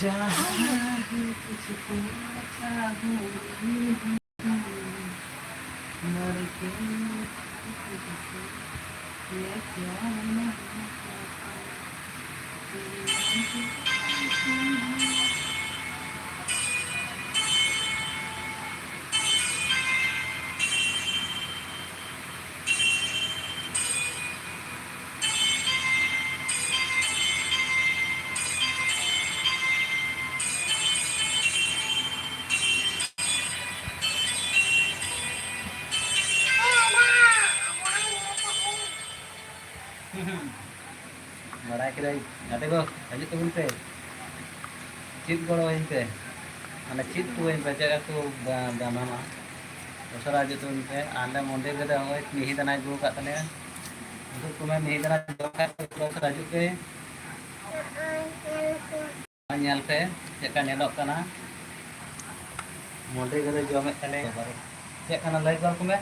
जहाँ भी तुझको चाहूँ मर के तुझको ये प्यार नहीं बड़ा के गाते को हजू तबन पे चीत गड़ोइन पे माने चीत को इन बच्चा को दामामा दसरा हजू तबन पे आले मंदिर के होय मिहि दाना गु का तले उनको को मैं मिहि दाना जोका दसरा हजू पे nyal पे चेका नेलोक कना मंदिर के जोमे तले चेक कना लई गल को मैं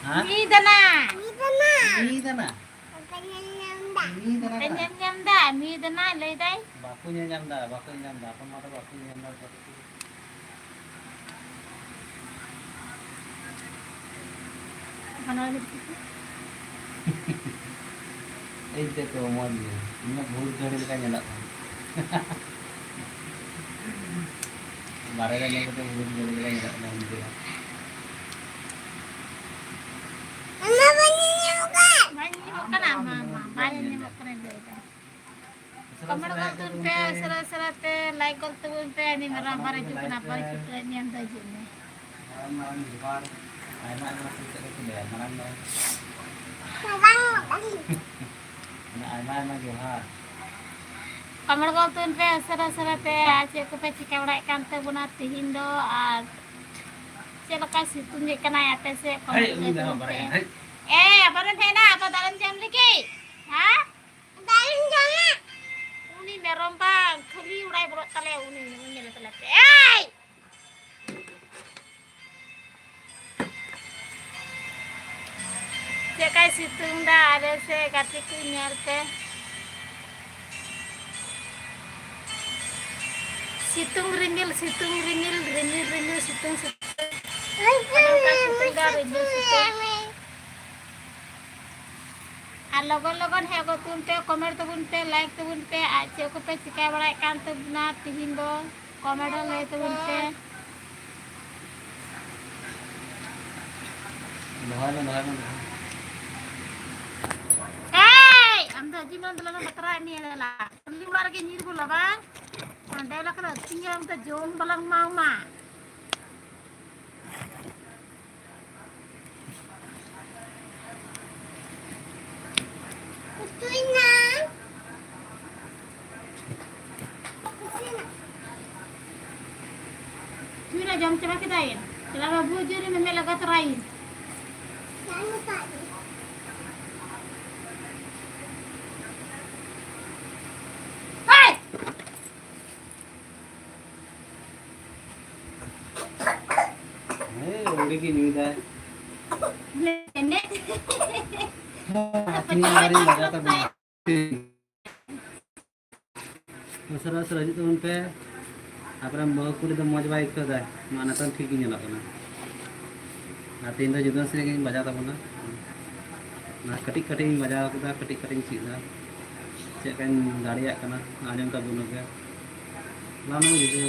हां Mi dana. मिहि दाना Kenyam nyam dah. Mi dana lay day. बापू nyam दा अपन मारो बापू nyam दा Mana ni? এই দেখো মন ইনা ভুল জড়ি লেখা nyala बारे रे को भूल जड़ी লেখা nyala नाम दिया Banyak makan ama. Banyak makan lay day. Kamar ko tun pe sara te like ko tun pe ni mera bare ju kana bare chu nyam da ju ne. malam jubar ayma ayma kita itu deh malam dong ayma ayma jubar Kamar ko tun pe sara te aje ko pe chika urai kan te buna tihin do ar celaka situn je kana ate se hey ini dah bare hey apa nih na apa dalam jam lagi? Hah? Dalam jam na. Uni merombang kali urai buruk tale uni nyele tale. Hey! Cekai situng dah ada se kati kunyar te. Situng ringil situng situng. Situng dah ringil situng. আর লগন লগন হে গো তুনতে comment তবুনতে like তবুনতে আজে को पे चिका बड़ाय कान तबना तिहिन दो comment ले तबुनते नहाय Hey, am da jiman dala batra ni adalah li ular ke nyir bola bang ande la kana tinggal am ta jom balang mau ma Tuina jam coba kita ya. Selama bujur ini memang laga terakhir. Hai. उड़ी की नींद है Nenek. अपनी हमारी मजा कर सरा सरा जी तो उन पे अपना बहुकुली तो मौज बाइक तो दाय माना तो ठीक ही नहीं लगना ना तीन तो जुदा से कि मजा था बोला ना कटिंग कटिंग मजा होता कटिंग कटिंग चीज़ था चेक kan गाड़ी आ करना आजम का बोलो क्या लाना जुदा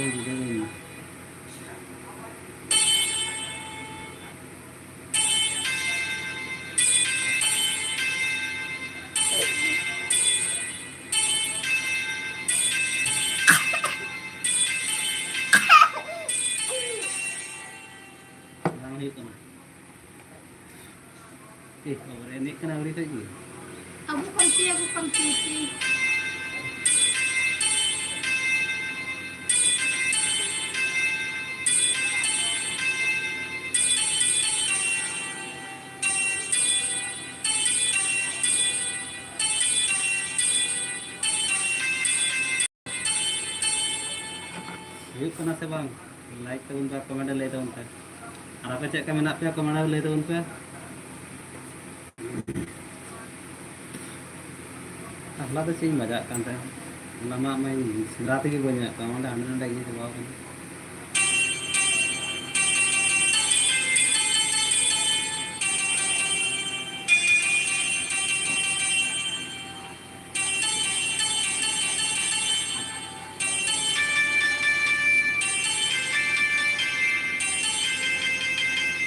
ini kena beri lagi. Aku kunci. Yuk kena se bang, like tabun pe, comment le tabun pe. Ar ape cek ka menak pe, comment le tabun pe. Ahla तो सही मजा kan teh. lama main berarti gue banyak kamu ada anda gitu bawa kan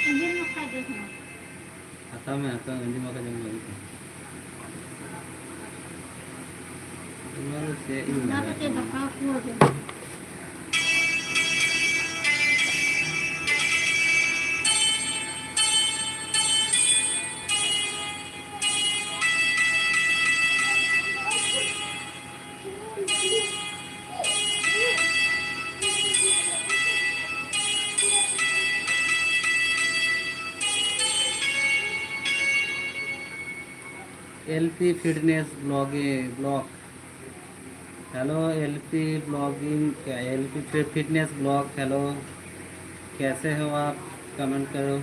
Anjir mau kaget mau. atau nanti makan jam lagi harus ya ini Kenapa kayak bakal aku aja. LP fitness blog hello LP blogging क्या LP fitness blog hello कैसे हो आप comment करो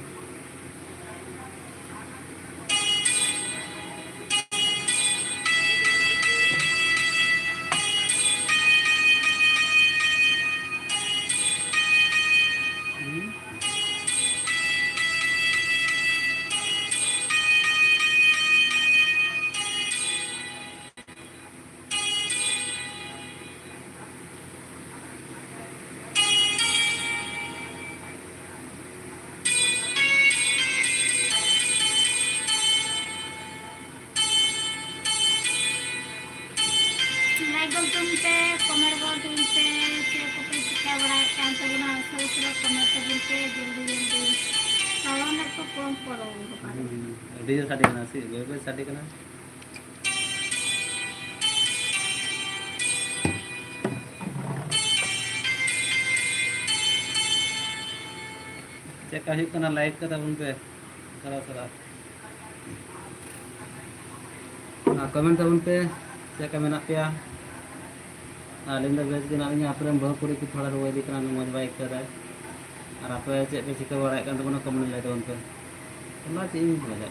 Like gol tunte, comment gol tunte, share ko pe sikha bada kan to guna usra comment ko tunte जल्दी kalau nak ko kom paro diesel साठी करना सी web साठी करना चेक का करना लाइक का उन पे सरा सरा कमेंट उन पे चेक का मेना पे आलिंदा बेस के नाली आप बहुत कुड़ी की थोड़ा रुआ दिखना मज बाइक कर और आप चेक पे चिका बड़ा kan कमेंट लाइक उन पे अल्लाह चीज बजा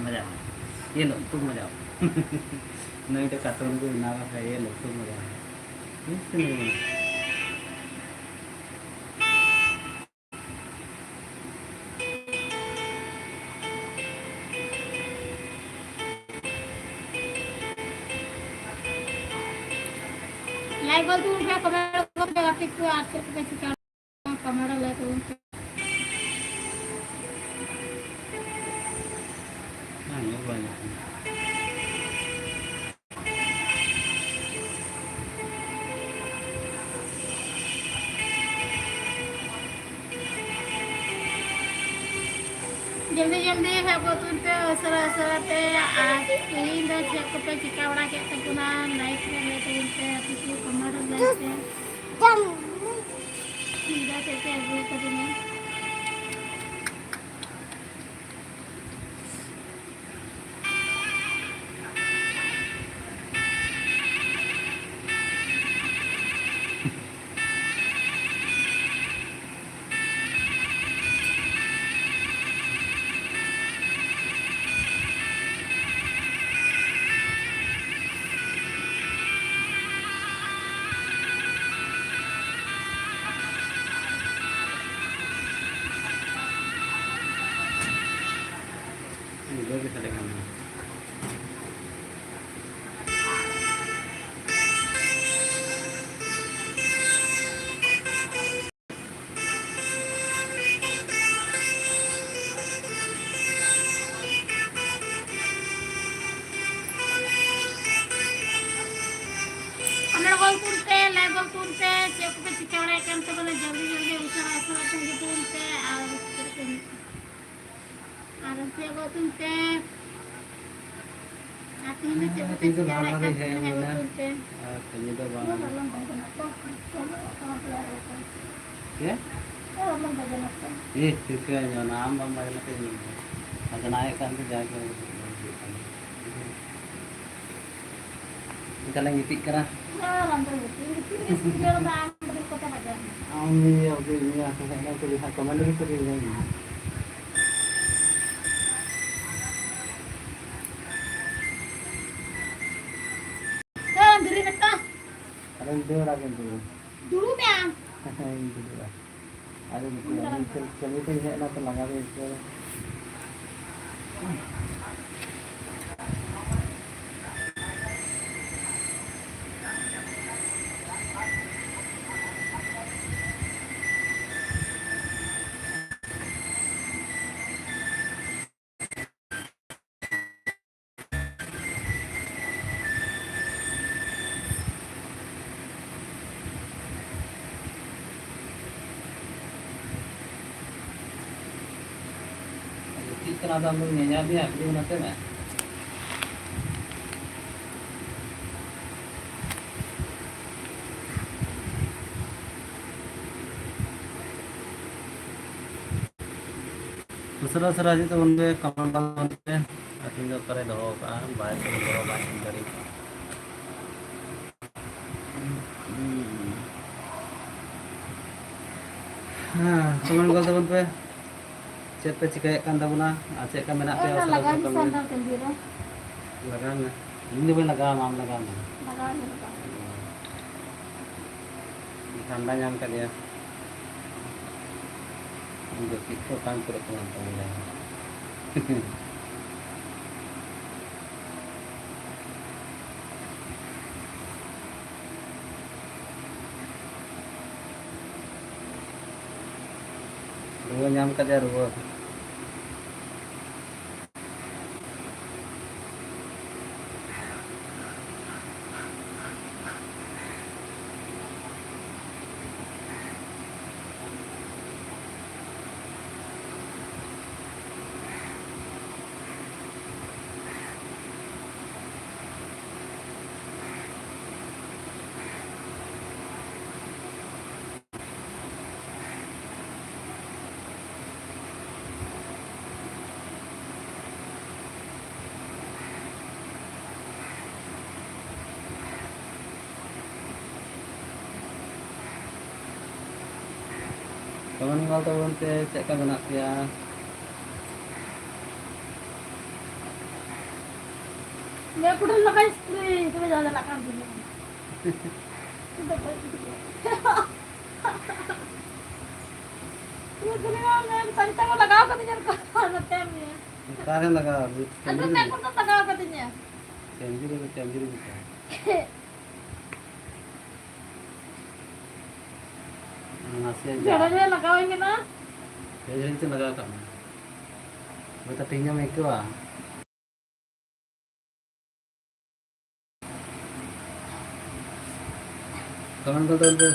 मजा ये लो तुम मजा नहीं तो कार्टून को ना का ये लो तुम मजा नहीं like gol tunte comment ko pe atik ko atik ko pe sikha comment like tunte हाँ ये वाला जल्दी जल्दी है को tunte usra usra te ini dah share ko pe sikha bada ke to guna like le tunte atik ko comment like te tidak te agree करने इधर भी चलेगा ना comment gol tunte like gol tunte share ko pe sikha bada kan to guna जल्दी जल्दी usra usra te tunte और से गो tunte ini coba Tinggal cek lama kan lagi है ini mana betul पे kayaknya udah Ini bangun belum bagian apa? Sama keluar apa? ya Belum bagian apa? itu aja nama main apa ini ada naik kan tuh jaga kita lagi pikir ah Lantai ini studio bang dari kota Padang. ini oke ini aku nggak terlihat kemana itu ini Diri neta ada itu lagi tuh dulu nih. itu lah ada itu ini itu ini nak terlanggar itu kita ada mau nyanyi dia beli mana tuh दूसरा sir आज तो उनके comment बनते हैं अतिंग करे दो का bye दो बाय करी हाँ कमेंट बोलते बनते चेक पे चिकाय kan tabuna चेक का मेना पे Oh, lagay sa sandal kendiro. लगा ना ini भी लगा माम लगा ना Lagay sa ठंडा nyam ka dia untuk itu kan perut teman-teman ruwa nyam ka dia ruwa kawan ngal tahun teh cek ka benak ya मैं कुठे लगा स्प्रे तुम्हें ज्यादा लगा दिया ये दुनिया में संता को लगाओ कभी जब करते हैं sekarang lagi अंदर मैं को तो लगाओ कभी नहीं Cemburu nasi aja जड़ा में लगाएंगे ना jadi itu lagi kamu buat tinggal itu ah kawan kau tuh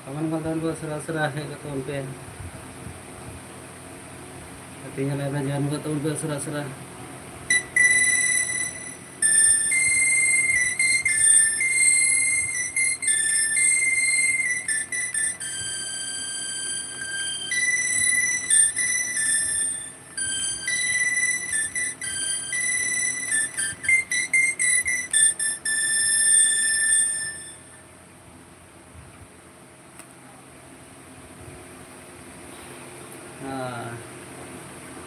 kawan gua serah-serah ke tahun pe tinggal ada jangan gua tahun pe serah-serah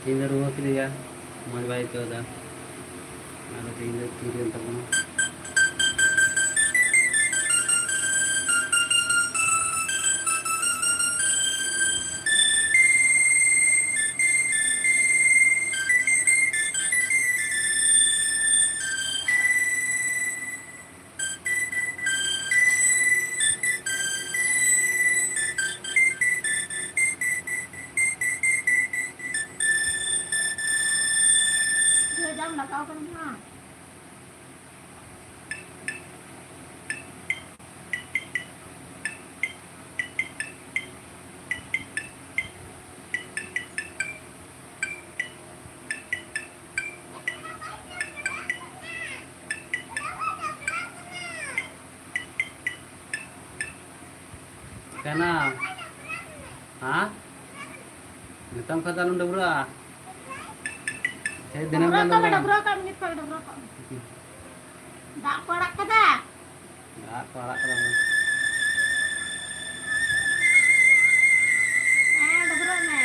ᱤᱧ ᱫᱚ ᱨᱩᱣᱟᱹ ᱠᱮᱫᱮᱭᱟ ᱢᱚᱡᱽ ᱵᱟᱭ ᱟᱹᱭᱠᱟᱹᱣᱫᱟ ᱟᱫᱚ ᱛᱮᱦᱮᱧ ᱫᱚ ᱛᱤᱨᱮᱱ ᱛᱟᱵᱚᱱᱟ Dia jam nak kau kan ha. Kenapa? Hah? Hitam kata lu udah berah. Saya dinam Dah dinam. berapa kau minit kau dah berapa? Tak korak kata. Nggak, kolak kalau. Dah berapa ni?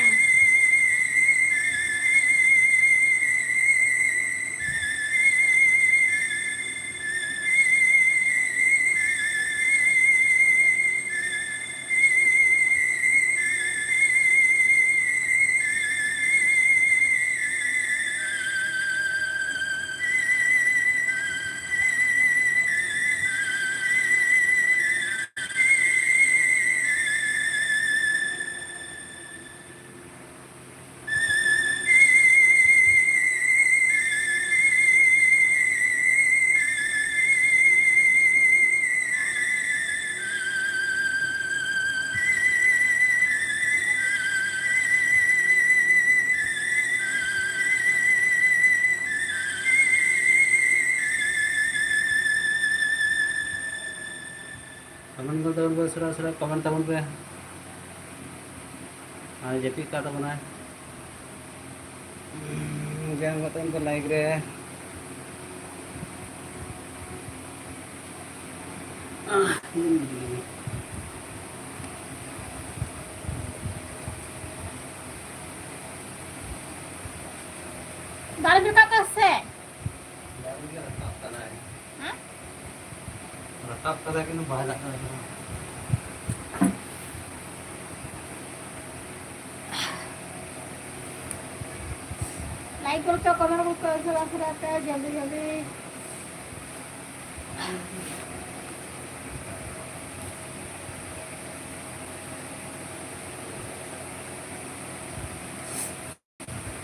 Kaman ko tahun sura kaman tahun pe. Jadi kata mana? Jangan kata ko like re. Dah berapa kase? Hah? Ratap kata kini bahasa. Like करो तो comment करो सरा जल्दी जल्दी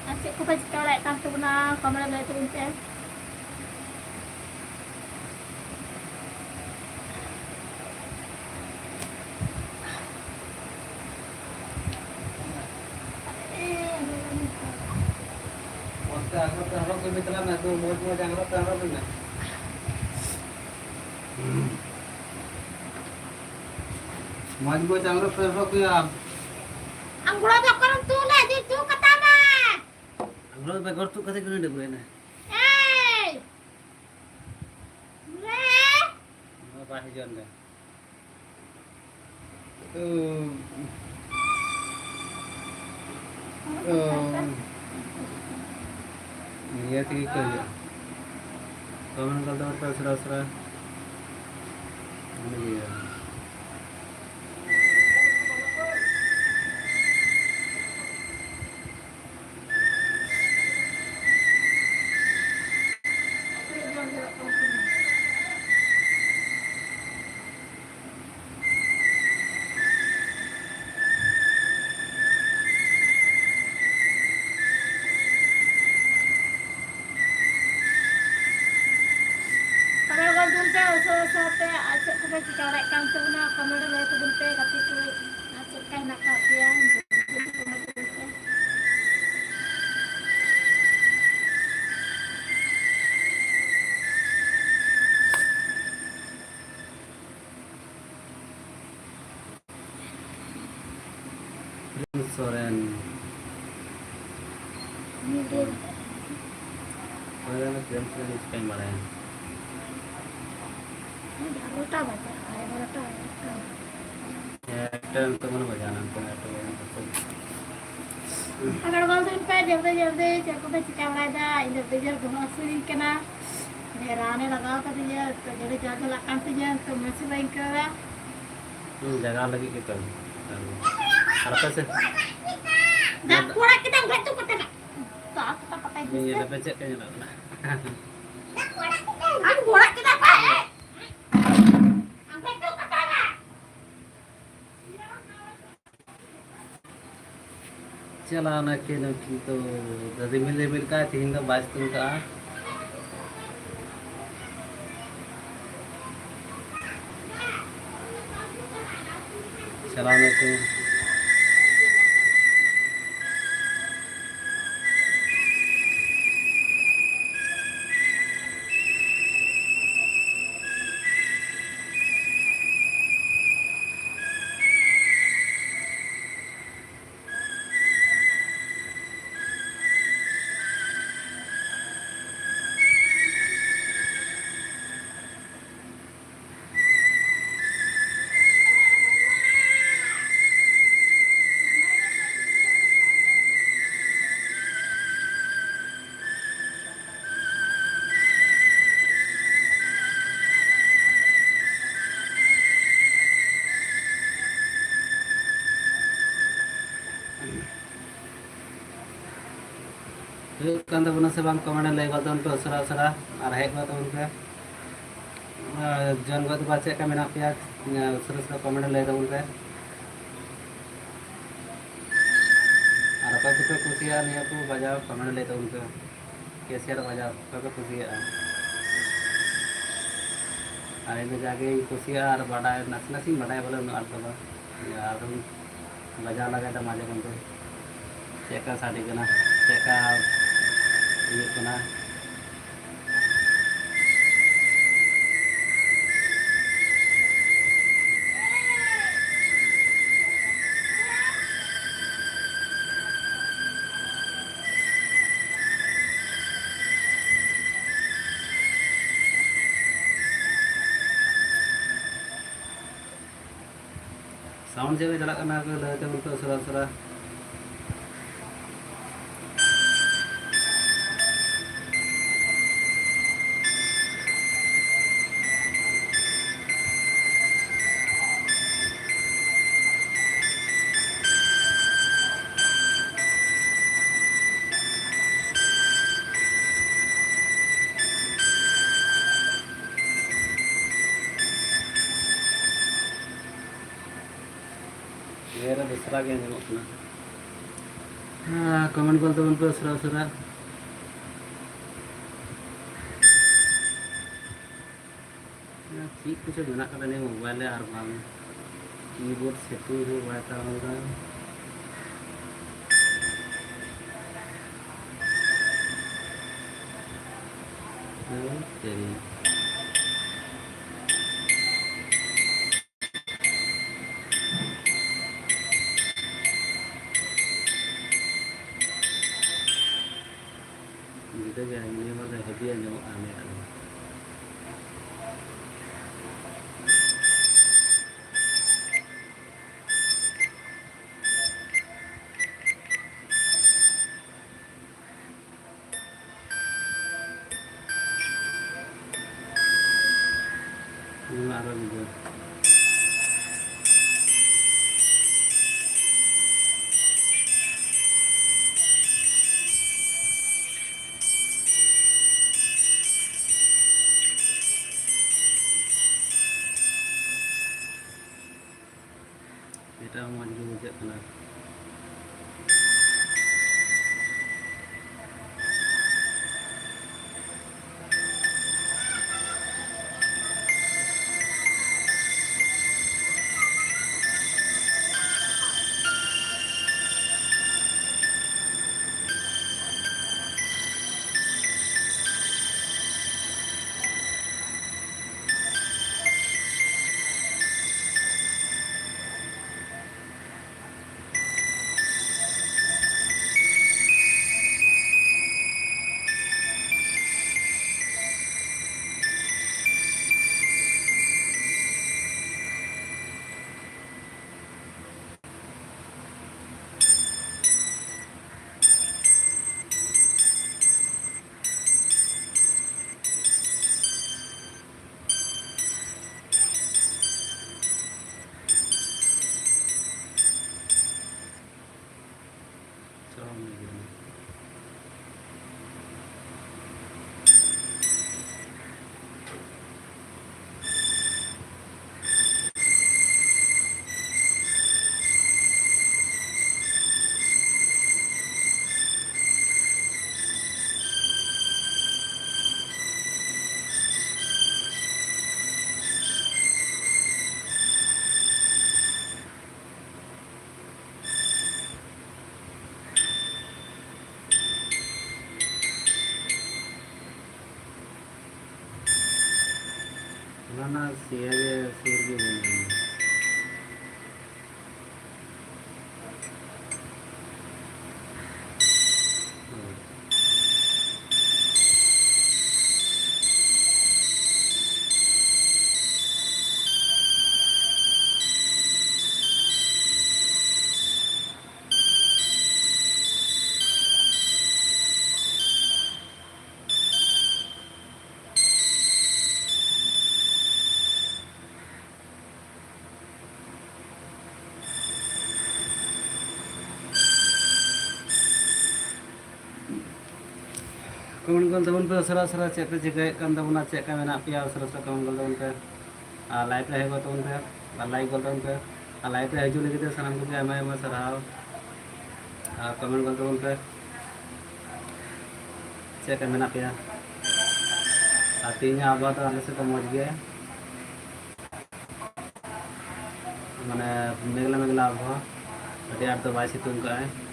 Asyik ko pa cakap like kan tu na kamera boleh turun pe. Angkat harap kami telah nak tu mau jangan harap ni. Maju gua jangan harap ya. Ang gula tu kan tu lah di tu kata na. Angkat bagor tu kata kena deh na. Hey. Re. Apa hijan dah. Iya sih kerja. Kamu kalau tahu serah-serah. Ini dia. Soren. Ada nak jam sini spend mana? Ya, kita untuk mana baca nanti atau yang अगर गल तुम पे जल्दी जल्दी चल को चिका बड़ा दा इन बेजर घुमा सुनी कना राने लगाओ कर दिया तो जल्दी जा चला कांत दिया तो मछली बैंक करा जगह लगी के कर apa sih दा कोड़ा kita enggak tuh kata तो आप तो पता ini ही ada becek kayaknya lah हम कोड़ा kita apa sampai tuh kata ना चलाना के न की तो रिमिल रिमिल का तीन का बाज तुम का चलाना के kan teman sebang kemana lewat tahun ke sera arah hebat tahun ke jangan gua tuh baca kami nak pihak sera kemana lewat tahun ke arah apa tuh kusian ya tuh baca kemana lewat tahun ke kesiar baca apa kusian hari ini jaga kusiar badai nasi badai boleh nu arah apa ya arah baca lagi ada macam itu cekah sadi kena cekah ini kena sound jaga jalan kena ke dah tu untuk sera मेरा दूसरा क्या है अपना हाँ comment बोलते उनको सरा ठीक कुछ बना कर नहीं मोबाइल है आर कीबोर्ड सेटिंग हो बैठा होगा तेरी gitu ya ini malah hadiah nyamuk aneh ini ada juga এটা আমার juga bujuk kena ना सिया जे सूर के बने कमेंट कर तबन पे उसरा उसरा चेक पे चिकाय कान तबना चेक का मेना पे उसरा उसरा कमेंट कर तबन पे लाइव रे हेबा तबन पे लाइक कर तबन पे लाइव रे हजू लगे सामान को आयमा आयमा सरहाव कमेंट कर तबन पे चेक का मेना पे तीन आबाद आले से तो मौज गया माने मेघला मेघला आबहावा अभी आठ तो बाई सितुंग का है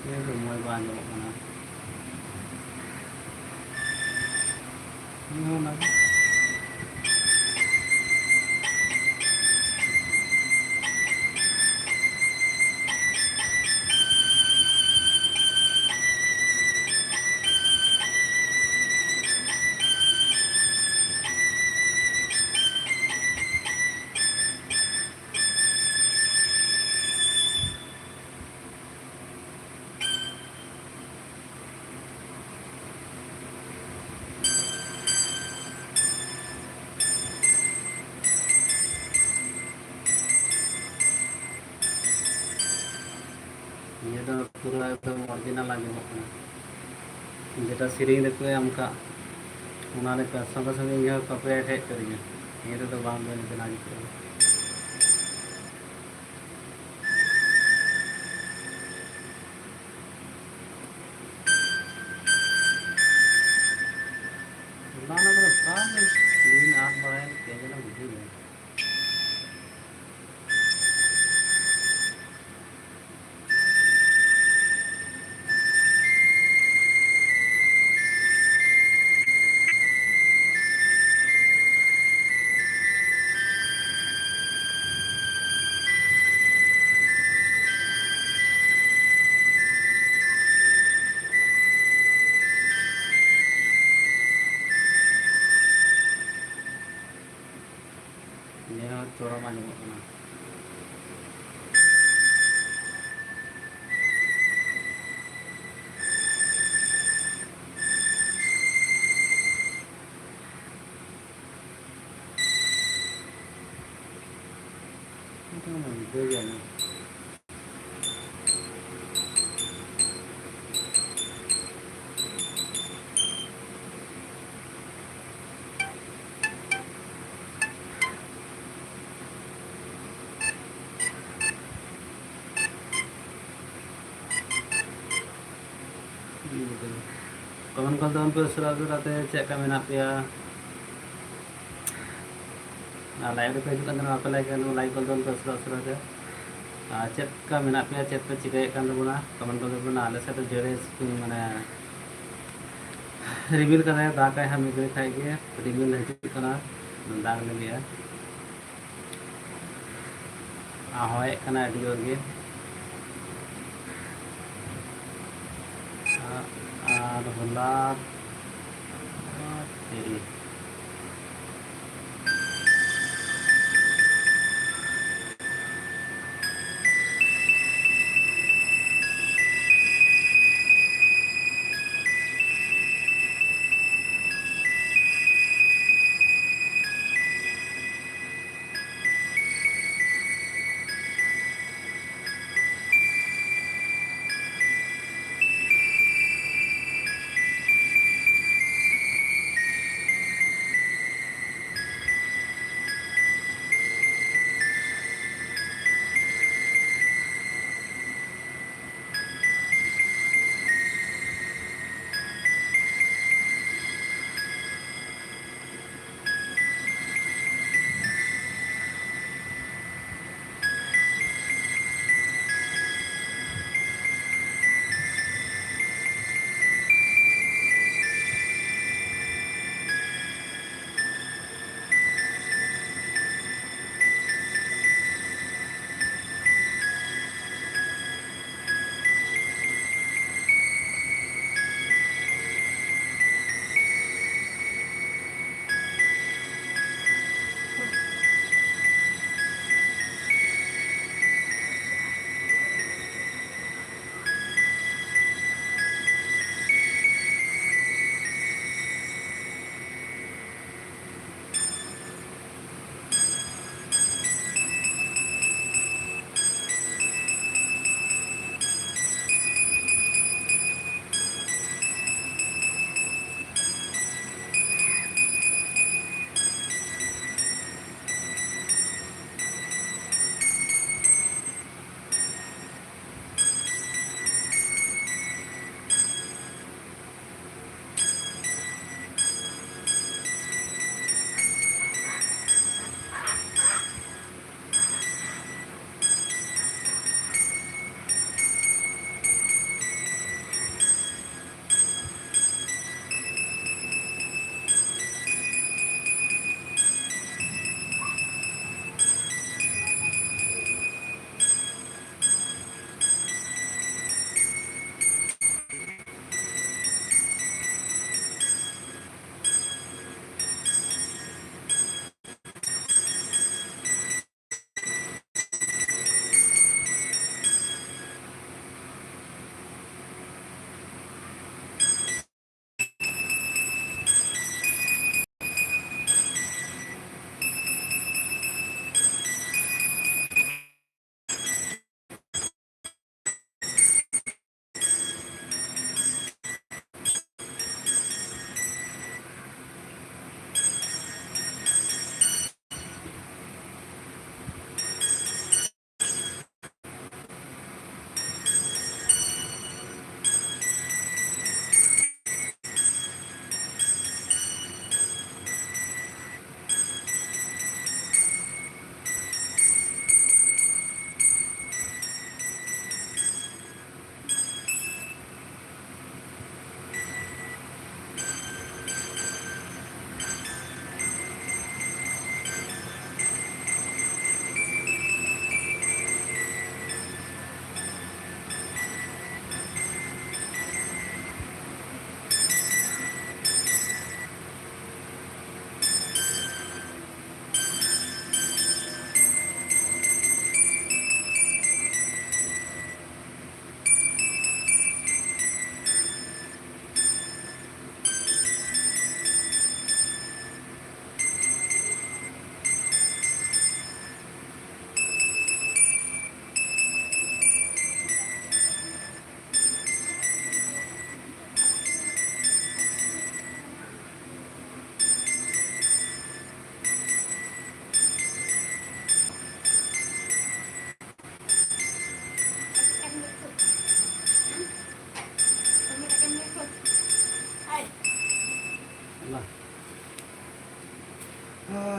ये तो मोय बांध बना नो ना ये तो पूरा एकदम ओरिजिनल आगे बना जेटा सीरिंग देखो हम का उन्होंने का संग संग ये कॉपीराइट हेड करेंगे ये तो बांध में बना दी करेंगे ना ना मतलब साल दिन आठ बढ़ाए क्या जना बुझी गए ये चोरा मानी बना दे गया ना कमेंट कर दो पे उसरा उसराते चेक का मेना पे लाइव पे हिजुग ना आप लाइक लाइक कर दो पे उसरा उसराते चेक का मेना पे चेक पे चिकाय कान दबना कमेंट कर दो आले से तो जेड़े माने रिवील कर रहे दाग है हम इधर खाएंगे रिवील हिजुग कना दाग लगे होय कना अडी जोर गे আর হলা তেরি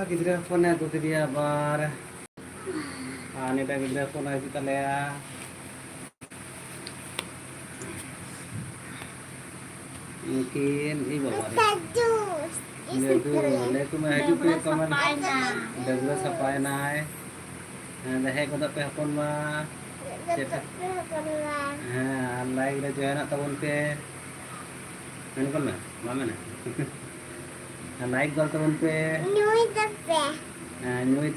gidra phone na tuti dia bar nita gidra phone aja talaya mungkin ini bawa Jadu, leku mah hidup ya kaman. Udah sampai naik. Nah, dah ko pe hapon mah. Nah, lagi dah jual nak tahun pe. मैंने कल में मामे ने like गल तबन पे नुई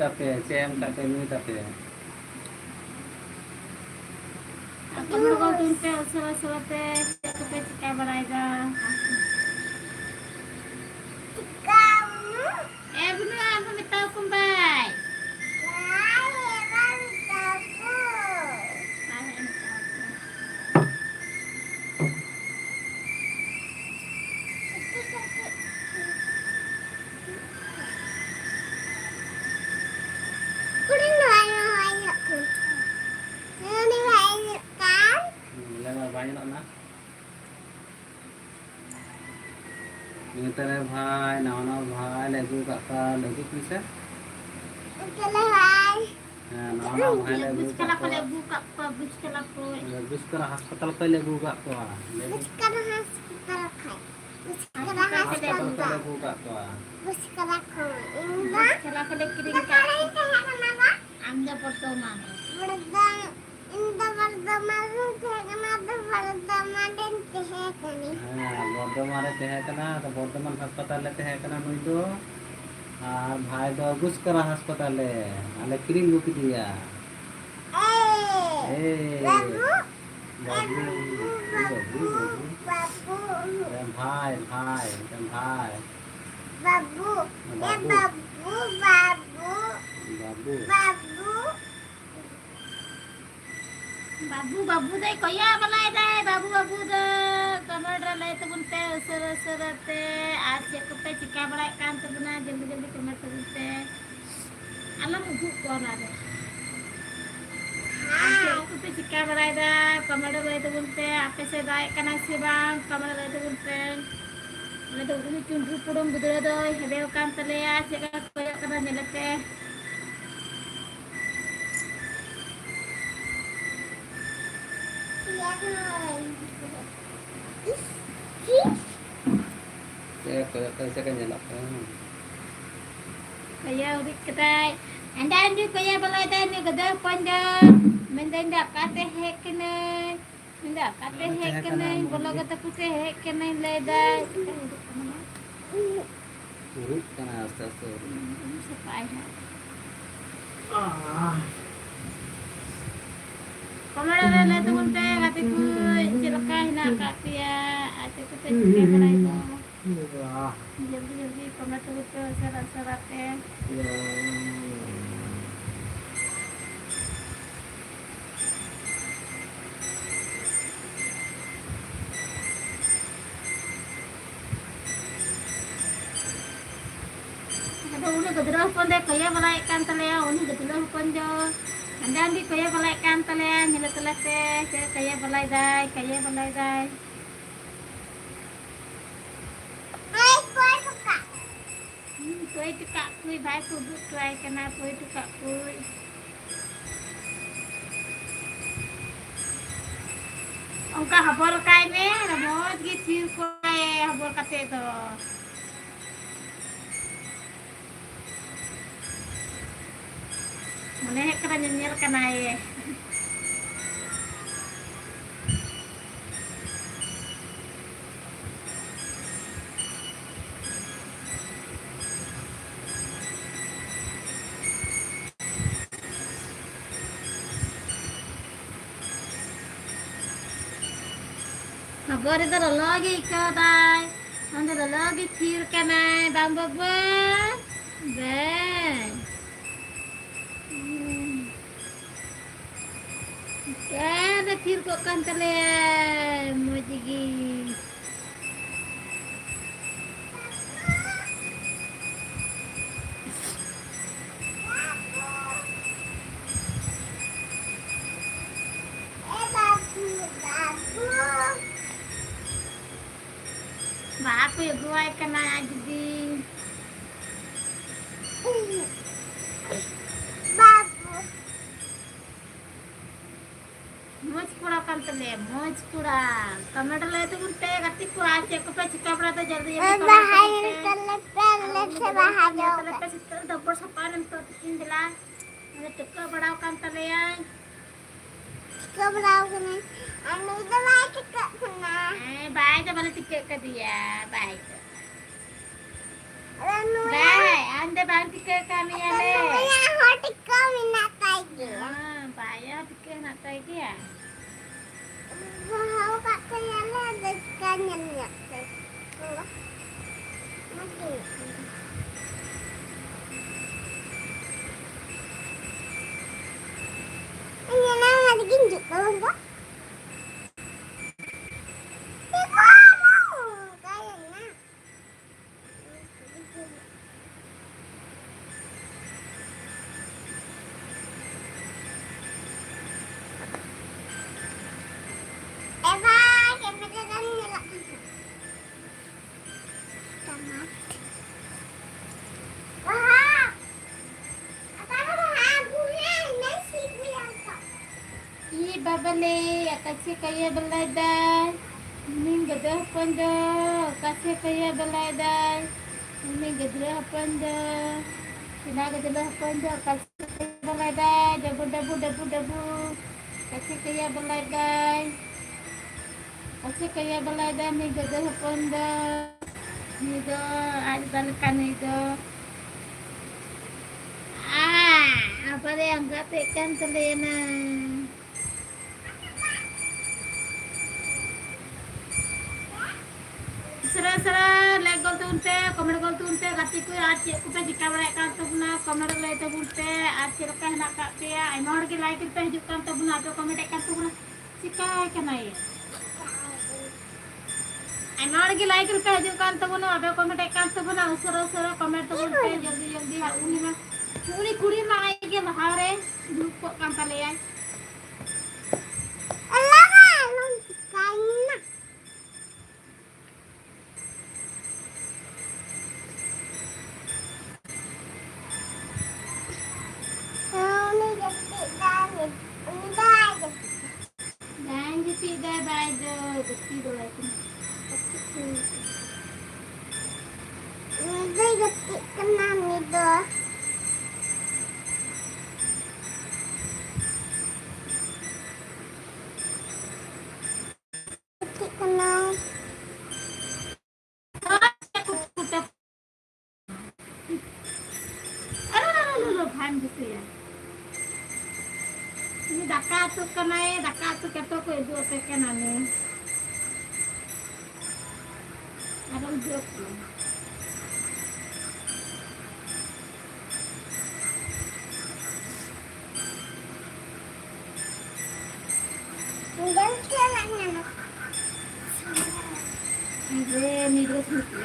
तापे चेम तापे नुई तापे कमर को तुम पे उसरा उसराते चेक पे चिका बनाएगा बुनु aku minta kumbai banyak nak Minta भाई नाना भाई लगू काका लगू किसे नाना भाई लगू kalau kau buka pabrik kalau kau लगू कर अस्पताल पे लगू काका हॉस्पिटल पे लगू काका kalau kau kirim ka anda pertama Bardhaman तो बर्धमान हासपाताल नुई दो और भाई दो गुस्कर हासपाताल आले क्रीम गुकी दिया बाबू भाई भाई भाई बाबू बाबू बाबू बाबू बाबू बाबू बाबू दे कोया बनाए दे बाबू दे टमाटर ले तो बुनते सरते आज चेक पे चिका बनाए कान तो बना जल्दी टमाटर बुनते अलग भूख कोना दे चेक पे चिका बनाए दे टमाटर ले तो बुनते आपे से दाए कना से बांग टमाटर ले तो बुनते ले तो उनी चुंडू पुडम गुदरे दो हेबे कान तले आज चेक कोया कना नेलते कैसे kan jalan kaya udik ketai anda andi kaya balai dan ni gada panda mendenda kate hekne menda kate hekne bola kata pute hekne leda urut kan asas sepai kamera le tu bunte kate ku cilaka hina kapia ate ku te kamera itu जल्दी कमर तो उठे sir आते हैं udah gedera pun deh kaya balaikan tele udah gedera pun jo anda di kaya balaikan tele nyelet teh kaya balai dai Tôi tu kak kui bai ku bu try kena tôi tu kak kui Ongka habor kai me ramot gi thir ko habor kate to Mane kena nyer kana ye Habor itu lagi kedai, anda lagi thir kenai, bang babu, bang. Ada thir kok kan tele, mau jigi. Bapak ya gue kena jadi बाबू मोज पूरा kan tele मोज पूरा टमाटर ले तो उनते गति पूरा चेक पे चिका पड़ा तो जल्दी बाहर तले पहले से बाहर जाओ तले पे चिका दबर सपान तो तीन दिला अरे टिक्का बड़ा kan tele ya tika berau kena. Anu itu baik tika kena. Baik tu balik tiket ke dia. Baik tu. Anu Baik, anda balik tiket kami ya le. anu yang hot tika minat lagi. Bayar tiket nak tahu dia. Bahau kat saya lah ada ikannya. Mati. Ini nak ada ginjuk belum kok? Babale, kasih kaya beladan. Ini gedah panda, kasih kaya beladan. Ini gedah panda. Sina gedah panda, kasih kaya beladan. Dabu. Kasih kaya beladan. Kasih kaya beladan ni gedah panda. Ni do, ada balikan ni do. Apa dia yang gatekan telena? Sera like gol tunte, comment gol tunte, gati ku aci ku pe jika balik kan tu buna, comment like tu bunte, aci lekas nak kat dia, ai mau lagi like tu hidup kan tu buna, tu comment kan tu buna, sikai kena ya. Ai mau lagi like tu hidup kan tu buna, tu comment kan tu buna, sera comment tu bunte, jल्दी har uni kuri mah ai ke mahare, lupa kan pale ai. Ini daka tu kenai, daka tu keto ko itu peken ane. Ada ujuk. Ini terus mesti.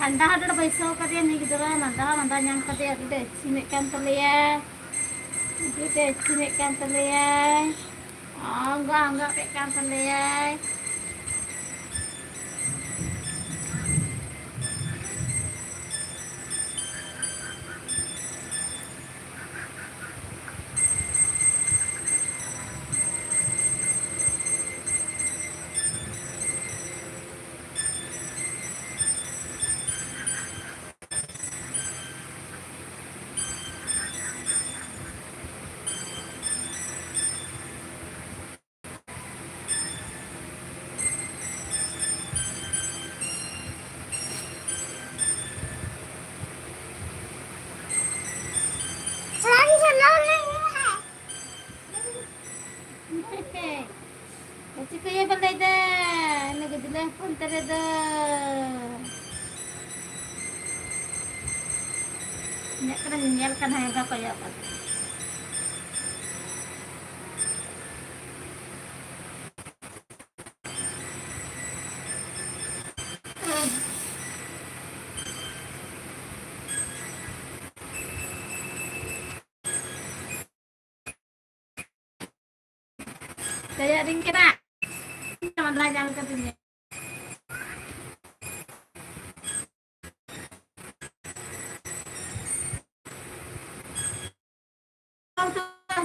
Anda ada पैसा का dia ni gitu lah, nanda yang ka dia gede cimekan telia. Gede cimekan telia. Enggak pekan telia. Kasi kaya balay da, nagadala punta na da. Nya ka nang nyal kan hay ka kaya pa. Kaya rin kita. Naman lang ang katinya.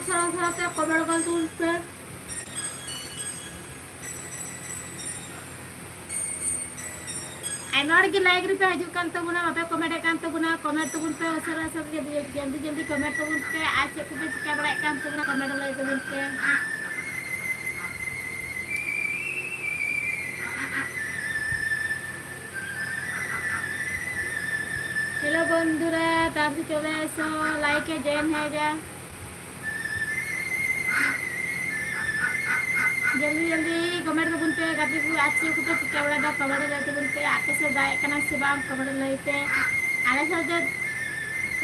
Sarang-sarang comment कर तुम पे inode की like रे पे हजू कान तबुना बापे comment कान तबुना comment तबुन पे असर असर जल्दी जल्दी कमेंट तबुन पे आज से पे चिका बड़ा कान तबुना कमेंट लाई तबुन पे हेलो बंधुरा ताबी चले आसो लाइक है जैन है जा जल्दी जल्दी कमेंट तबुन पे गाती को आज से पे चिका बड़ा दा कमेंट लाई तबुन पे आके से दाय कना से बाम कमेंट लाई पे आले से जो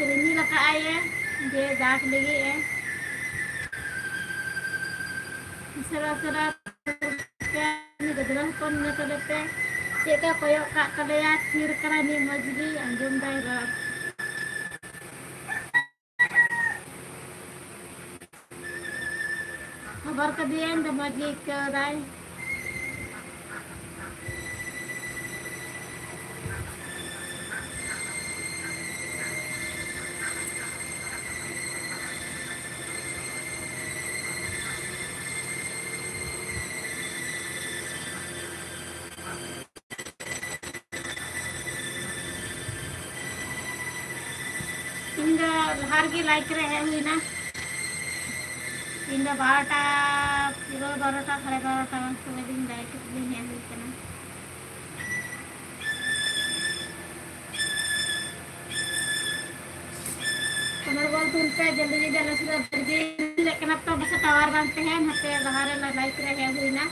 रिमी लगा आए जे दाग लगी है सरा सरा ni gederah kon na kadete ceka koyo kak kadaya kir karani majdi anjum dai rap kabar kadian da majdi ke dai हर की लाइक रहे हुई ना इन बारटा पूरा 12टा 12:30 समय दिन लाइक दिन है हुई ना कमर बोल तुम पे जल्दी जल्दी सुधा जल्दी लेकिन अब तो बस टावर बनते हैं हते बाहर लाइक रहे हुई ना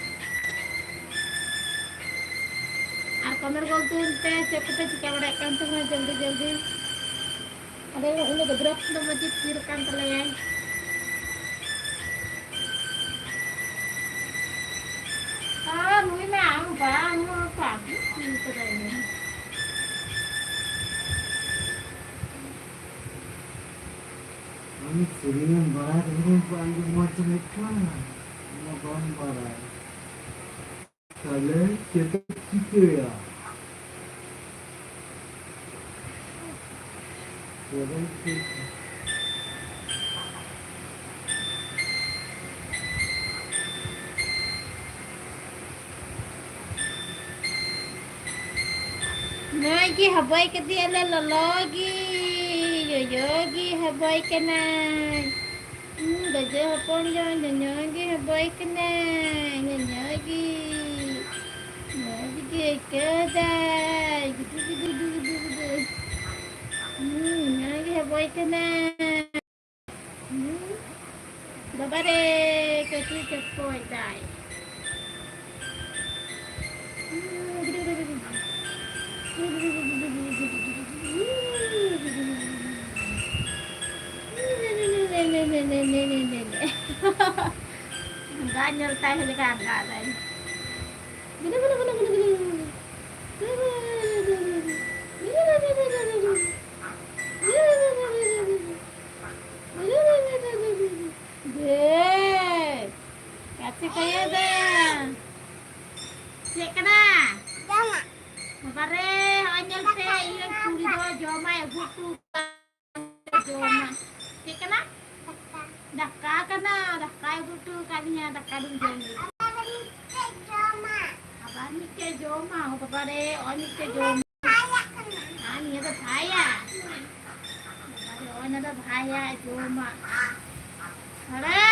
और कमर बोल तुम पे चेक पे चिका बड़ा काम तो जल्दी जल्दी ada ini gedrok tuh masjid kiri kan terlihat ah mui mau bang mau pagi itu ini আমি সিরিয়াম বাড়া করে পাঙ্গু মতো দেখো না আমার বন বাড়া তাহলে সেটা কি করে Lagi habai ke dia lagi yogi habai kena gajah pon jangan lagi habai kena lagi kedai gitu lagi habai kena babare kaki cepoi dai enggak nyertai helikopter enggak tadi kasih kayak dah cek kena Mare anyel te ilang kuri do joma ya buku joma. Kekana? Dakka kana dakka buku kalinya dakka dun jomi. Abani ke joma ho babare oni ke joma. Ani ada bhaya. Babare oni ada bhaya joma. Hare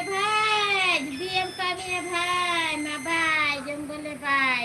भाई DM कमी है भाई ना भाई जंगल भाई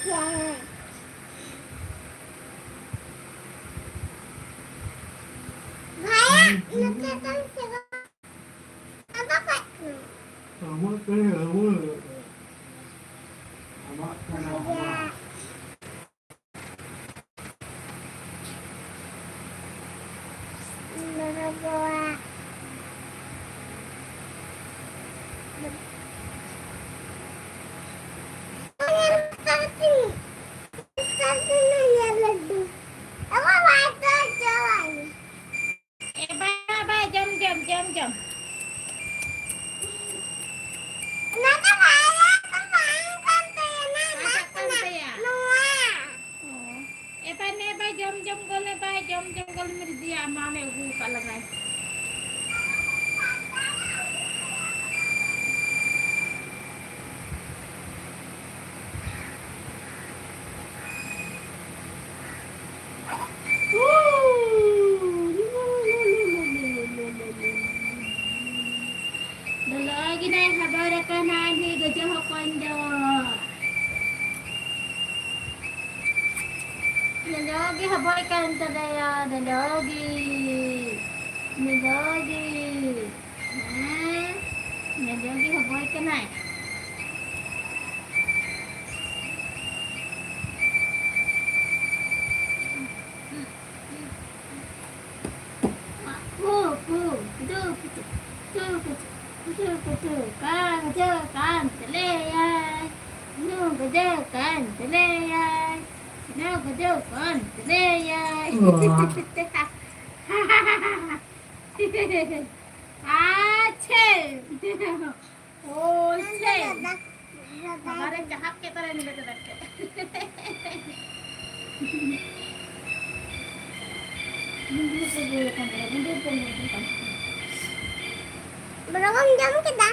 Amat kaya apa? Amat kaya apa? bye bye jom jom jom jom. Masak tante ya. Oh. Bye jom jom gole bye jom jom gole मेरी दिया माँ ने वो का लगाए. Lagi dah kabar akan ada gajah kondo. Lagi kabar kan tadaya lagi. Lagi kabar kan ai. Kan teleyai. Nu gedekan teleyai. Oh, हमारे जहाज के तरह नहीं बैठे Berapa jam kita?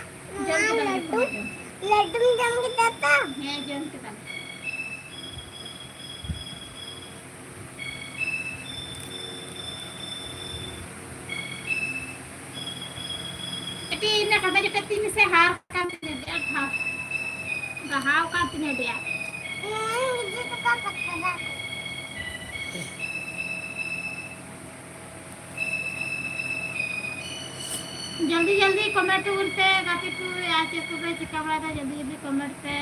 Laddu jam kita tak? है जन के तरह tapi ini kata kita ini sehat kan dia khao gahau kan ini dia Ini kita pakai. जल्दी जल्दी कमेंट उनते काफी को आज को पे चिका बड़ा था जल्दी जल्दी कमेंट पे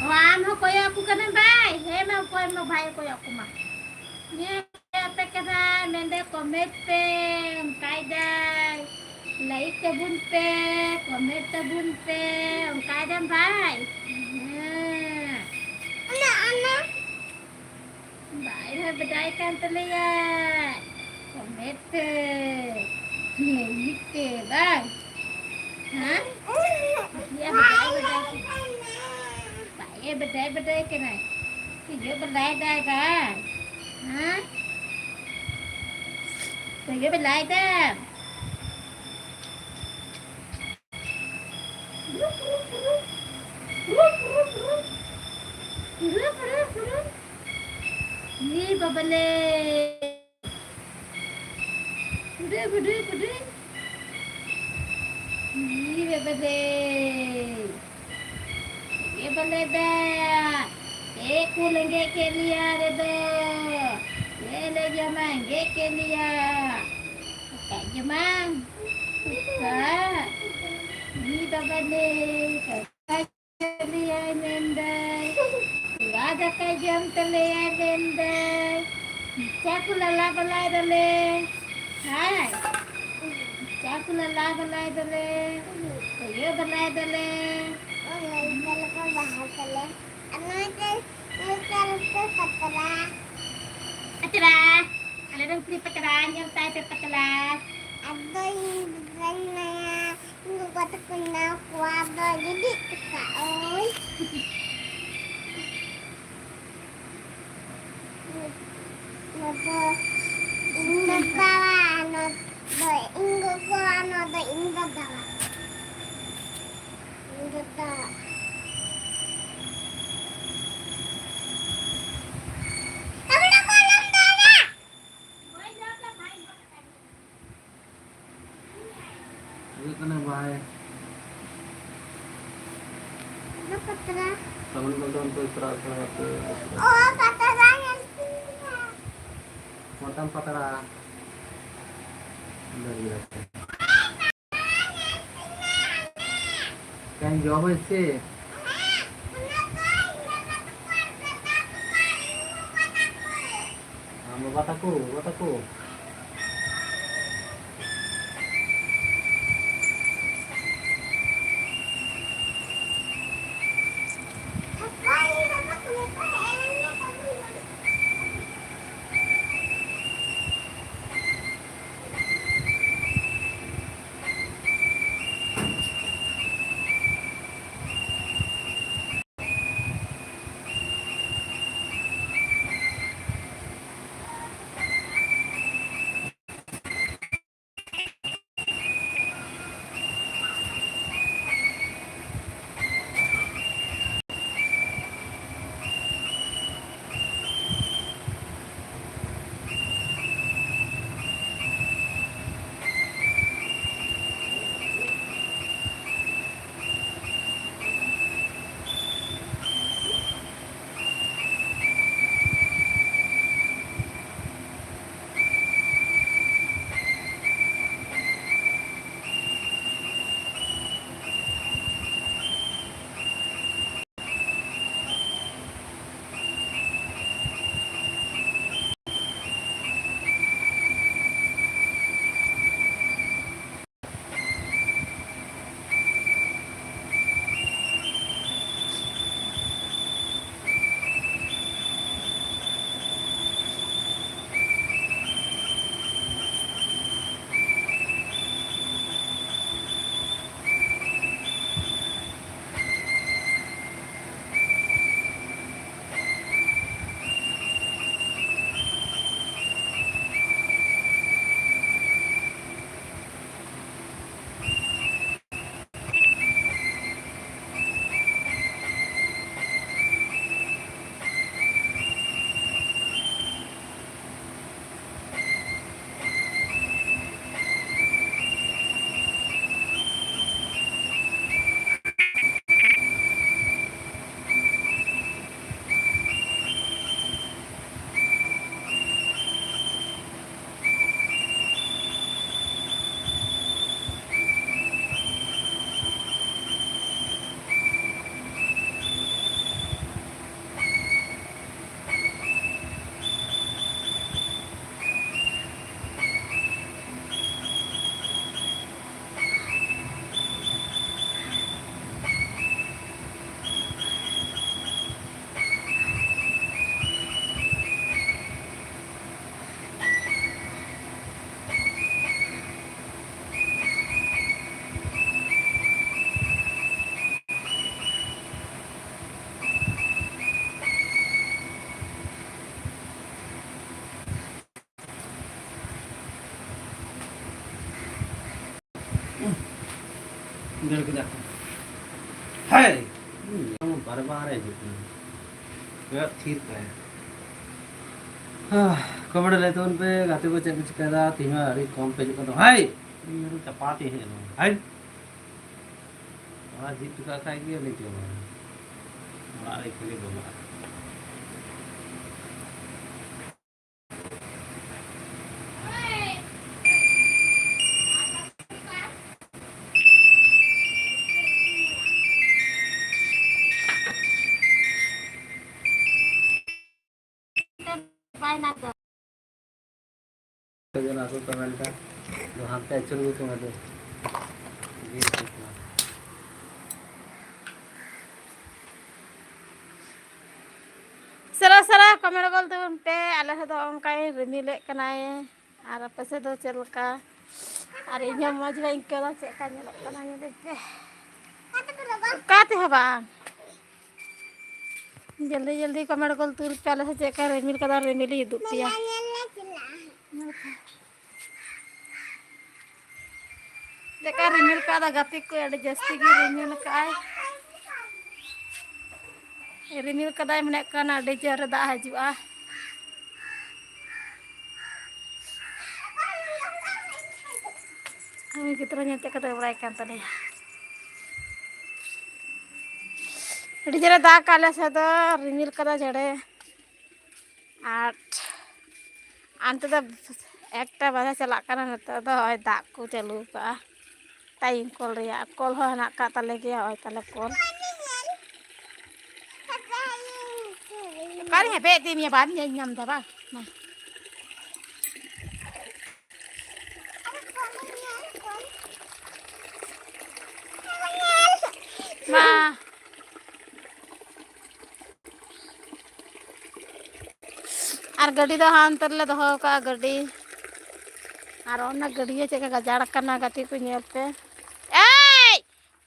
वाम हो कोई आपको करने भाई हे मैं कोई मैं भाई कोई आपको मां ये पे कदा मेंदे कमेंट पे कायदा लाइक तबुन पे कमेंट तबुन पे कायदा भाई Anak-anak. Baik lah bedai kan terlihat. Kometer. Gitu bang. Hah? Ya bedai. Baik bedai kena. Dia bedai dah kan? Hah? Dia bedai dah. Ni babale. Bude. Ni babale. ये बले दे एक को लेंगे के लिया रे दो ये ले जमाएंगे के लिया क्या जमांग ये बले के लिया नंदे राजा का जम तले नंदे चाकू लला बलाई दले हाय चाकू लला बलाई दले तो ये बलाई दले Pacera, ada dong beli paceran yang saya pacera. Ada yang berenang, nggak terkenal kuada jadi kau. Nada, ingat kawan, nada ingat kawan, nada ingat kawan. Ingat kawan. ये कने बाय Ano patra? कमेंट कर दो उनको इतना Oh, patra yan sila. Mutton पकड़ा अंदर ही रहते कहीं जॉब है इससे हाँ बताको इधर के जाते है बार बार है जितना ठीक है कमड़ लेते उन पे गाते को चेक चिकदा तीमा अरे कम पे जो तो हाय मेरे चपाती है ना हाय बड़ा जीत का खाएगी नहीं तो बड़ा एक के लिए बोला Bye na to. तो जो ना तो कमेंट का जो हाथ पे चल गए तुम्हारे ये देखना Sara sara kamera gol tu unte ala sa doang kay remile kanay ara pa sa do chel ka ara inya moj ba inka la che ka nyalok kanay dekte kate haba जल्दी जल्दी comment कल तू पहले से check कर रेमिल का रेमिल ही दुपिया देखा रेमिल का गति को एडजस्ट की रेमिल का रेमिल का मने काना डेजर दा हजुआ गिद्रा ᱧᱮᱞ ᱠᱟᱛᱮ ᱵᱟᱲᱟᱭ ᱠᱟᱱ ᱛᱟᱞᱮᱭᱟ ᱟᱹᱰᱤ ᱡᱳᱨᱮ ᱫᱟᱜ ᱟᱞᱮ ᱥᱮᱫ ᱫᱚ ᱨᱤᱢᱤᱞ ᱠᱟᱫᱟ ᱡᱮᱲᱮ ᱟᱨ ᱟᱱᱛᱮ ᱫᱚ ᱮᱠᱴᱟ ᱵᱟᱡᱟ ᱪᱟᱞᱟᱜ ᱠᱟᱱᱟ ᱱᱤᱛᱚᱜ ᱫᱚ ᱦᱚᱸᱜᱼᱚᱭ ᱫᱟᱜ ᱠᱚ ᱪᱟᱹᱞᱩ ᱠᱟᱜᱼᱟ ᱴᱟᱭᱤᱢ ᱠᱚᱞ ᱨᱮᱭᱟᱜ ᱠᱚᱞ ᱦᱚᱸ ᱦᱮᱱᱟᱜ ᱟᱠᱟᱫ ᱛᱟᱞᱮ ᱜᱮᱭᱟ ᱦᱚᱸᱜᱼᱚᱭ ᱛᱟᱞᱮ ᱠᱚᱞ ᱚᱠᱟᱨᱮ ᱦᱮᱵᱮᱡ ᱤᱫᱤ ᱢᱮᱭᱟ ᱵᱟᱢ ᱧᱮᱞ ᱧᱟᱢ ᱮᱫᱟ ᱵᱟᱝ Ma. और गड्डी दो हाँ अंतर ले दो का गड्डी और ओना गड्डी चेक गजाड़ करना गति को नेलते ए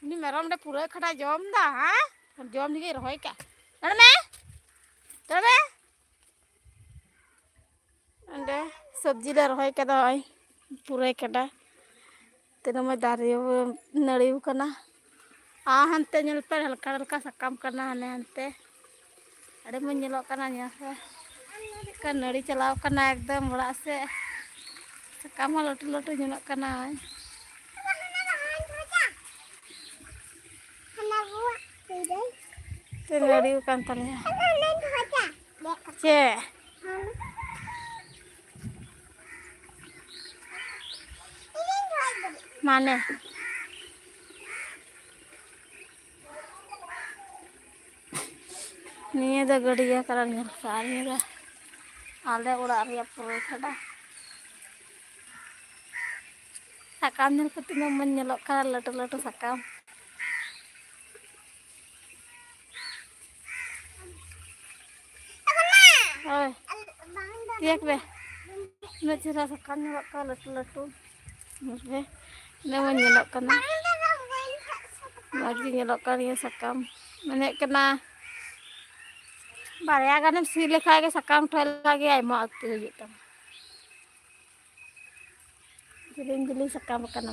उनी मेरम डे पूरा खड़ा जम दा हां जम दिगे रहोय का तड़मे अंडे सब्जी ले रहोय के दो पूरा कड़ा तेनो में दारियो नड़ीव कना आ हनते नेल पे हल्का हल्का सकाम करना हने हनते अरे मन नेलो कना न्या से का नड़ी चलाव कना एकदम बड़ा से सकाम लटू लटू नेलो कना ते नड़ीव कान तले चे माने निये द गड़िया करा नेल सारी दा आले उड़ा रिया पूरा खड़ा सकाम नेल को तिनो मन नेलो कना लटू लटू सकाम ओए देख बे नचरा सकाम नेलो का लटू लटू मुझे ने मन नेलो कना मर्जी नेलो करिया सकाम मने कना बारया गाने सी लेखा के सकाम ठल लागे आइमा अक्ति हो जता जिलिंग जिलिंग सकाम कना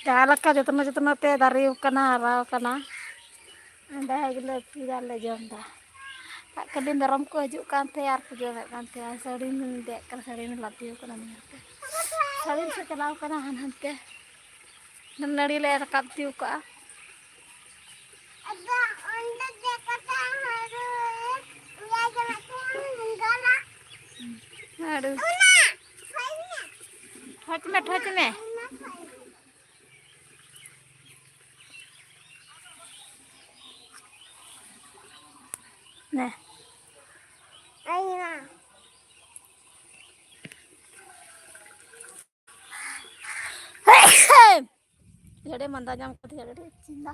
जालका जतना जतना ते दारियो कना राव कना अंडा हगले पूरा ले जमदा कदी मेरम को हजू कान थे यार को जमे कान थे साड़ी में दे कर साड़ी में लातियो कना नियते साड़ी से चलाव कना हन हनते नड़ी ले रकाब तियो का अदा अंडा देखता हरो उया जमाते मुंगला अरे उना ठच में ने आईना जड़े मंदा जाम कथि जड़े चिंदा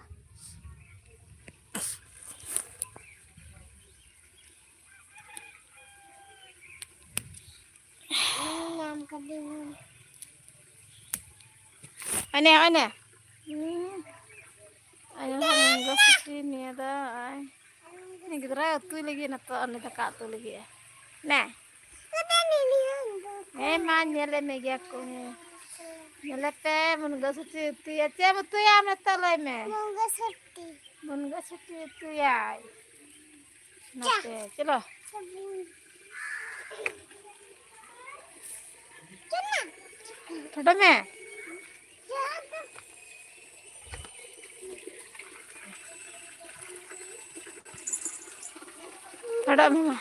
नाम कर दे अने अने ayo enggak sih nih ada ini kita tuh lagi nato ane tak tuh lagi ya nah nyele megi aku nyele pe munga suci itu ya cia betul ya nato lay me munga suci itu ya nate celo थोड़ा में थोड़ा में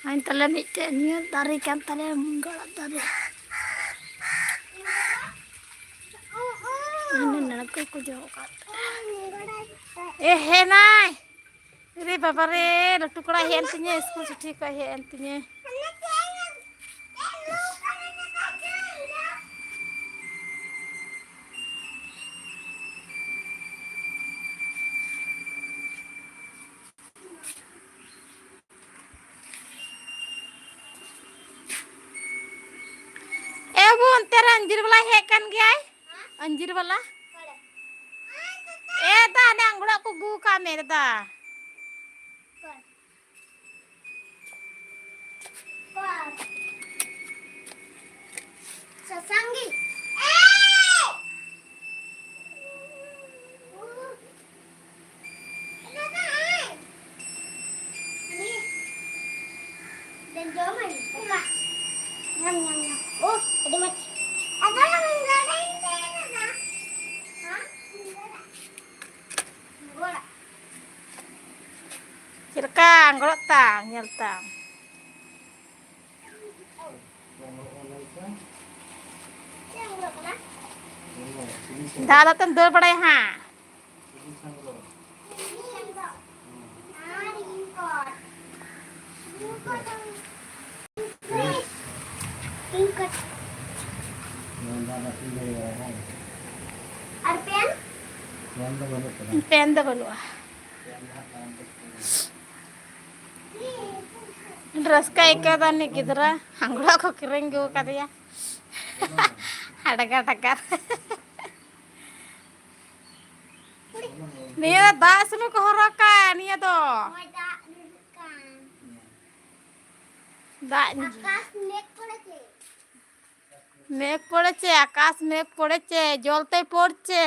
Ain tala mitte ni dari kan tala munggala tadi. Ini nak ko jauh kat. He nai. रे बाबा रे लट्टू कड़ा हेन तिने स्कूल छुट्टी का हेन तिने बुन तेरा अंजीर वाला है कन गया है अंजीर वाला ए दा ने अंगड़ा को गु का मेरे दा Dan jauh lagi. Buka. Nyam nyam nyam. Oh, ada mati. Ada yang menggoreng saya. Hah? Menggoreng. Silakan, kalau tang, nyeltang. Yang belum pernah. दादा तुम दो बड़े हाँ Ini yang belum. Ah, diingkot. Diingkot yang diingkot. Ada pen? Pen दो बलुआ dress का एक दान nih गिदरा अंगड़ा को किरेंग गो करिया अडगा टकर निया दास में को हरका निया तो Mau tak dudukan. दा Akas nek পড়েছে। মেঘ পড়েছে আকাশ মেঘ পড়েছে জলতে পড়ছে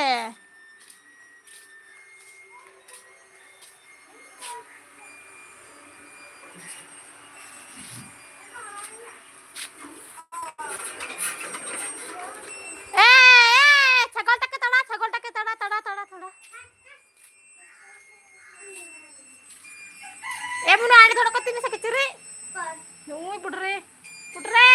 ছাগলটাকে তাড়া ছাগলটাকে তাড়া তাড়া তাড়া তাড়া ए बुनो आड़ी थोड़ा कत्ती में से किचरे ओय पुटरे पुटरे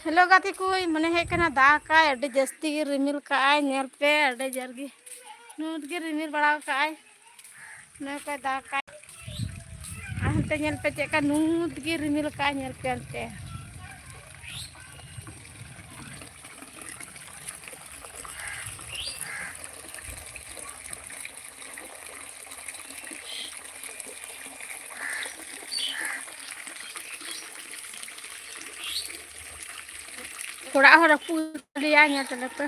हेलो गाती कोई मने हे कना दा का अड्डे जस्ती गे रिमिल का आय नेल पे अड्डे जरगी नूत गे रिमिल बड़ा का आय ने का दा का अंते नेल पे चेका नूत गे रिमिल का नेल पे अंते थोड़ा हो रखू लिया यहाँ चले पे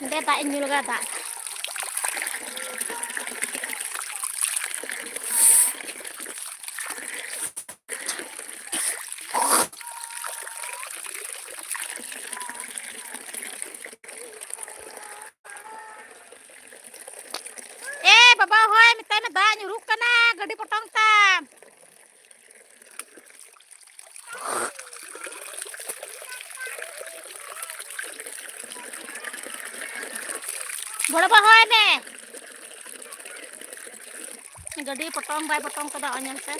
Dia tak ini juga tak. Baba hoy minta na da nyuruk kana gadi potong tam. Bora ba hoy ne. Gadi potong bay potong kada anyam se.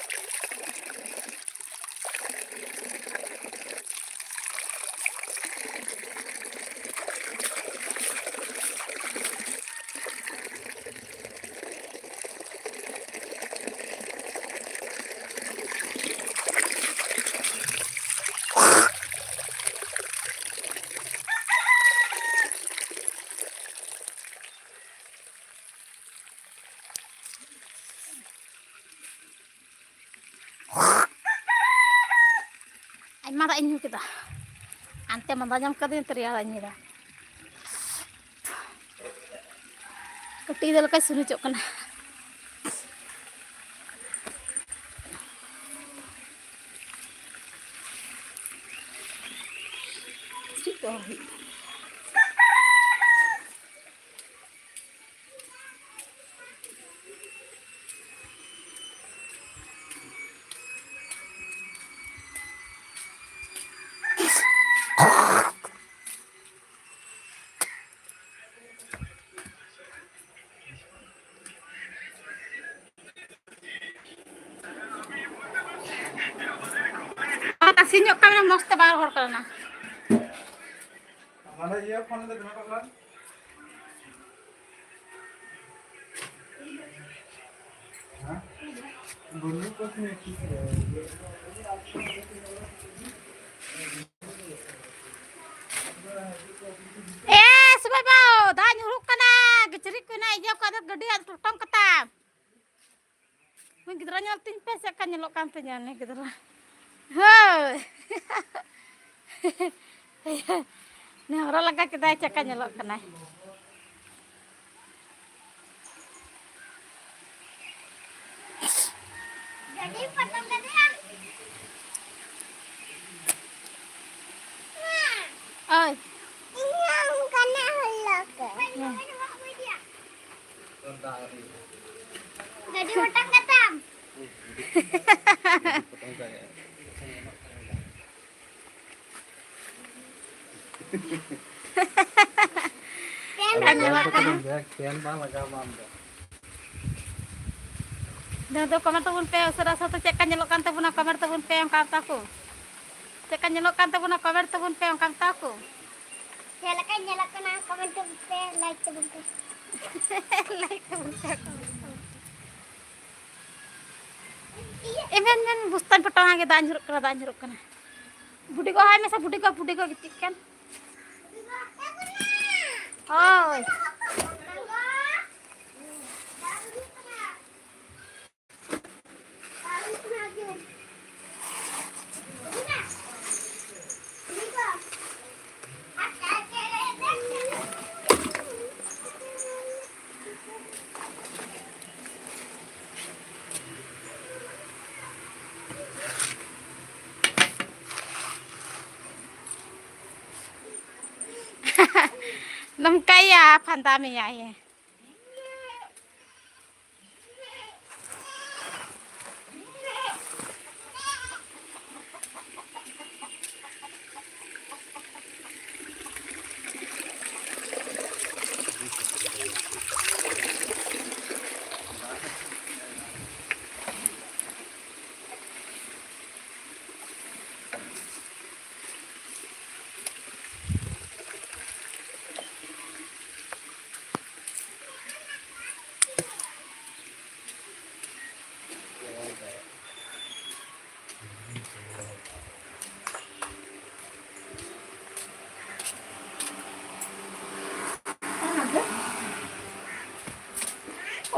Mara ini kita. Ante mandanyam kadin teriak ini dah. Keti dal kai sunu cok kana. Sinyok kami mesti baru hor kana. mana iya phone de kena kala ha bolu ko ne ki Sebab bau dah nyuruk kena gecerik kena iya kau ada gede atau tong kata. Mungkin kita nyaltin pes akan nyelok kantenya nih kita lah. Hei. Nah orang langkah kita akan nyelok kena. Jadi potong gedean. Oi. Ini yang kena hulak. Jadi potong ketam. potong saya. Kan nyelok kena. Kian bang lagam bang. Dah tu kamar tu pun pe sudah satu cek kan nyelok kan tu pun kamar tu pun pe yang kata aku. Cek kan nyelok kan tu pun kamar tu pun pe yang kata aku. nyalakan kena komen tu like tu bentuk. Like tu pun pe. Men bustan potong lagi dah nyuruk kena. Budi ko hai masa budi ko gitik kan. Oh. Năm cây à, phần ta mình nhảy.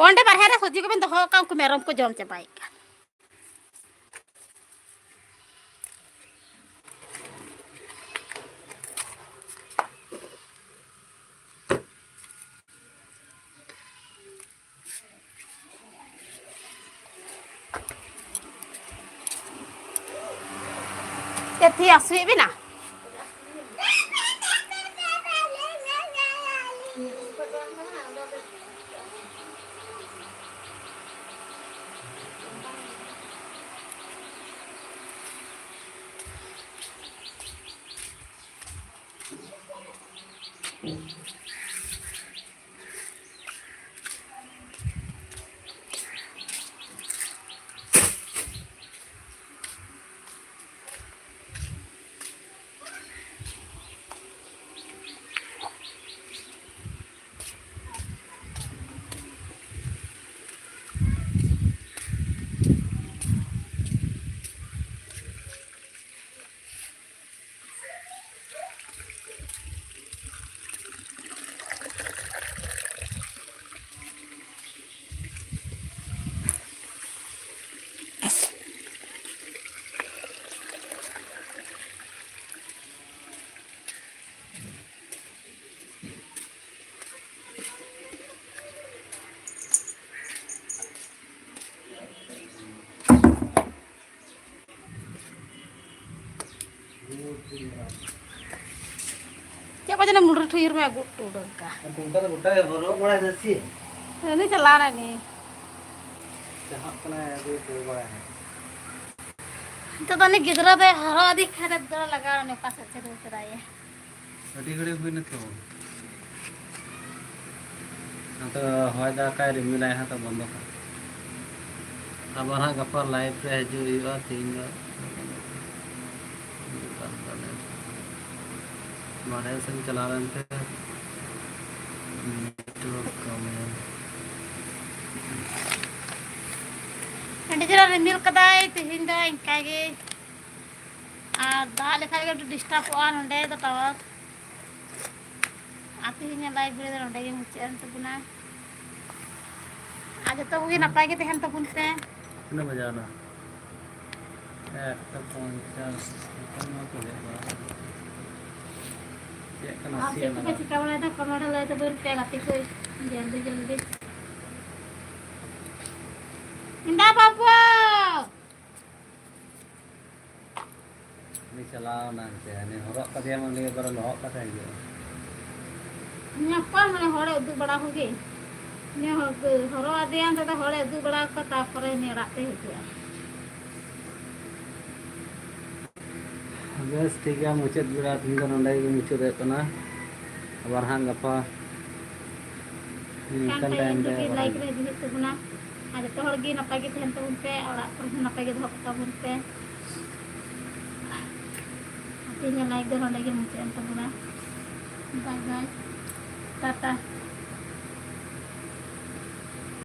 Onde barhera soji ko ben doho kam ko merom ko jom chabai ka. Ethi asui bina. Siapa jenis mundur tuyur me agu udah ka. Buta ya baru mulai nasi. Ini celana nih. Cahak kena agu tu mulai. Itu tadi gidra deh hara di kharat dara laga ne pas ache do teraya. Adi gede huई न तो तो होय दा काय रे मिलाय हा तो बंद का अब हा गपर लाइव रे हजू तीन बारह से चला रहे थे नेटवर्क कम है ᱟᱹᱰᱤ ᱪᱮᱦᱨᱟ ᱨᱤᱢᱤᱞ ᱠᱟᱫᱟᱭ ᱛᱮᱦᱮᱧ ᱫᱚ ᱤᱱᱠᱟ ᱜᱮ ᱟᱨ ᱫᱟᱜ ᱞᱮᱠᱷᱟᱡ ᱜᱮ ᱰᱤᱥᱴᱟᱵᱚᱜᱼᱟ ᱱᱚᱰᱮ ᱫᱚ ᱴᱟᱣᱟᱨ ᱟᱨ ᱛᱮᱦᱮᱧᱟᱜ ᱞᱟᱭᱤᱵᱷ ᱵᱷᱤᱰᱤᱭᱳ ᱫᱚ ᱱᱚᱰᱮ ᱜᱮ ᱢᱩᱪᱟᱹᱫ ᱮᱱ ᱛᱟᱵᱚᱱᱟ ᱟᱨ ᱡᱚᱛᱚ ᱠᱚᱜᱮ ᱱᱟᱯᱟᱭ ᱜᱮ ᱛᱟᱦᱮᱱ ᱛᱟᱵᱚᱱ ᱯᱮ कितना बजा रहा एक तक पहुंचा कितना तो ले ये कना ᱟᱨ सी ᱪᱮᱫ ᱠᱚᱯᱮ ᱪᱤᱠᱟ ᱵᱟᱲᱟᱭᱮᱫᱟ ᱠᱚᱢᱮᱱᱴ ᱨᱮ ᱞᱟᱹᱭ ᱛᱟᱵᱚᱱ ᱯᱮ ᱜᱟᱛᱮ ᱠᱚ ᱡᱚᱞᱫᱤ ᱡᱚᱞᱫᱤ इंदा बाबू नहीं चलाओ ना से ने हरक का दिया मन ले बर लहक का था ये ᱧᱟᱯᱟᱢ ᱢᱟᱱᱮ ᱦᱚᱲᱮ ᱩᱫᱩᱜ ᱵᱟᱲᱟ ᱠᱚᱜᱮ ᱦᱚᱨᱚ ᱟᱫᱮᱭᱟᱱ ᱛᱮᱫᱚ ᱦᱚᱲᱮ ᱩᱫᱩᱜ ᱵᱟᱲᱟ ᱠᱚ ᱛᱟᱨᱯᱚᱨᱮ ᱩᱱᱤ ᱚᱲᱟᱜ ᱛᱮ ᱦᱤᱡᱩᱜᱼᱟ बस ठीक है मुचाद बेड़ा तीन दिन नंडे के मुचाद कना आबार हां गपा kan टाइम tayo रे yung like rin dito muna. Ada to lagi napagi tahan tabun pe, ora terus napagi dohok tabun pe. Artinya like doon lagi mungkin tabuna. Bye guys. Tata.